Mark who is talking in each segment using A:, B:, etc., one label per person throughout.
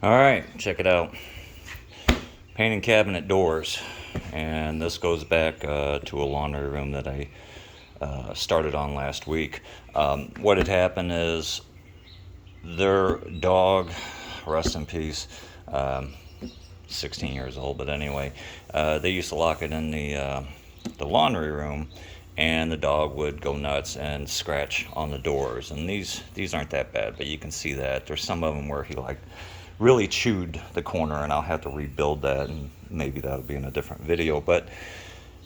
A: All right, check it out. Painting cabinet doors, and this goes back to a laundry room that I started on last week. What had happened is their dog, rest in peace, 16 years old, but anyway, they used to lock it in the laundry room, and the dog would go nuts and scratch on the doors. And these aren't that bad, but you can see that there's some of them where he like really chewed the corner, and I'll have to rebuild that, and maybe that'll be in a different video. But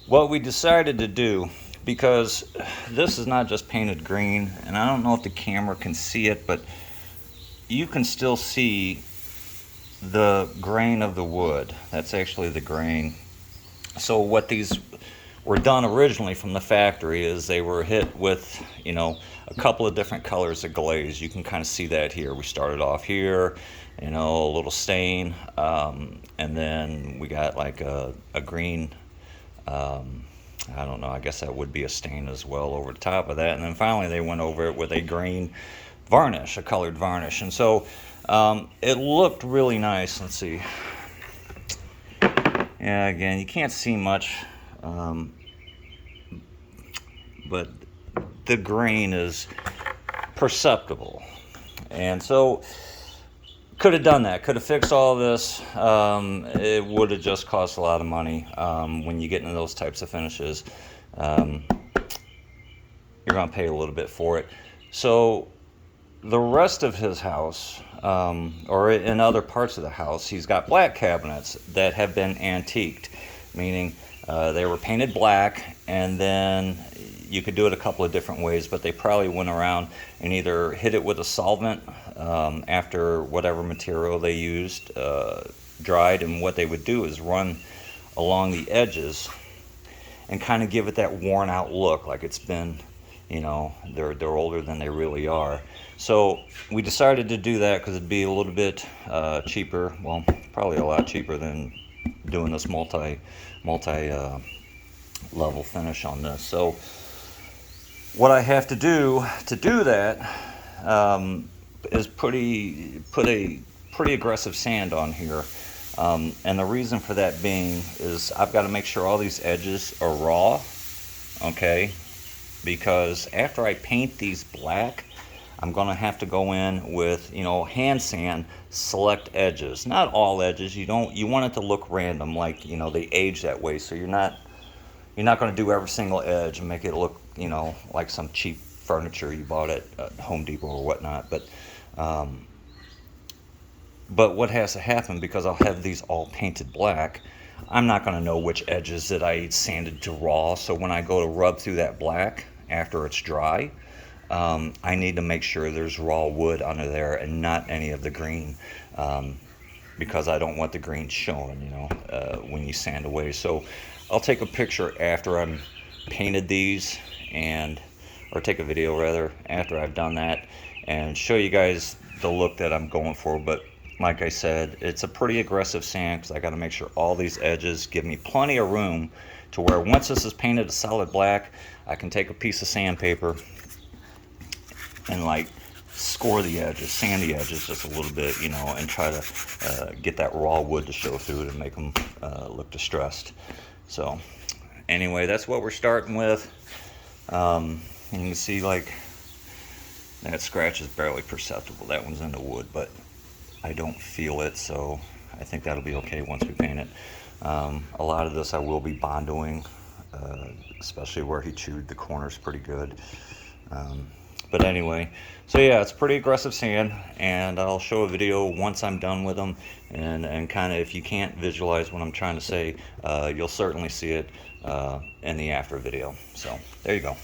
A: what we decided to do, because this is not just painted green, and I don't know if the camera can see it, but you can still see the grain of the wood. That's actually the grain. So what these were done originally from the factory is they were hit with, a couple of different colors of glaze. You can kind of see that here. We started off here, a little stain, and then we got like a green, I don't know, I guess that would be a stain as well over the top of that. And then finally they went over it with a green varnish, a colored varnish. And so it looked really nice. Let's see. Yeah, again, you can't see much, but the grain is perceptible. And so could have done that, could have fixed all this. It would have just cost a lot of money. When you get into those types of finishes, you're going to pay a little bit for it. So the rest of his house, or in other parts of the house, he's got black cabinets that have been antiqued, meaning they were painted black, and then you could do it a couple of different ways, but they probably went around and either hit it with a solvent after whatever material they used dried, and what they would do is run along the edges and kind of give it that worn out look, like it's been, they're older than they really are. So we decided to do that because it'd be a little bit cheaper, well, probably a lot cheaper than doing this multi level finish on this. So what I have to do that is put a pretty aggressive sand on here, and the reason for that being is I've got to make sure all these edges are raw, okay, because after I paint these black, I'm going to have to go in with, hand sand, select edges, not all edges. You want it to look random, like, they age that way, so you're not going to do every single edge and make it look, like some cheap furniture you bought at Home Depot or whatnot. But what has to happen, because I'll have these all painted black, I'm not going to know which edges that I sanded to raw. So when I go to rub through that black after it's dry, I need to make sure there's raw wood under there and not any of the green, because I don't want the green showing, when you sand away. So I'll take a picture after I'm painted these, or take a video rather after I've done that, and show you guys the look that I'm going for. But like I said, it's a pretty aggressive sand because I got to make sure all these edges give me plenty of room to where once this is painted a solid black, I can take a piece of sandpaper and like score the edges, sand the edges just a little bit, and try to get that raw wood to show through it and make them look distressed. So anyway, that's what we're starting with. And you can see like that scratch is barely perceptible. That one's in the wood, but I don't feel it, so I think that'll be okay once we paint it. A lot of this I will be bondoing, especially where he chewed the corners pretty good. But anyway, so yeah, it's pretty aggressive sand, and I'll show a video once I'm done with them, and kind of, if you can't visualize what I'm trying to say, you'll certainly see it in the after video. So there you go.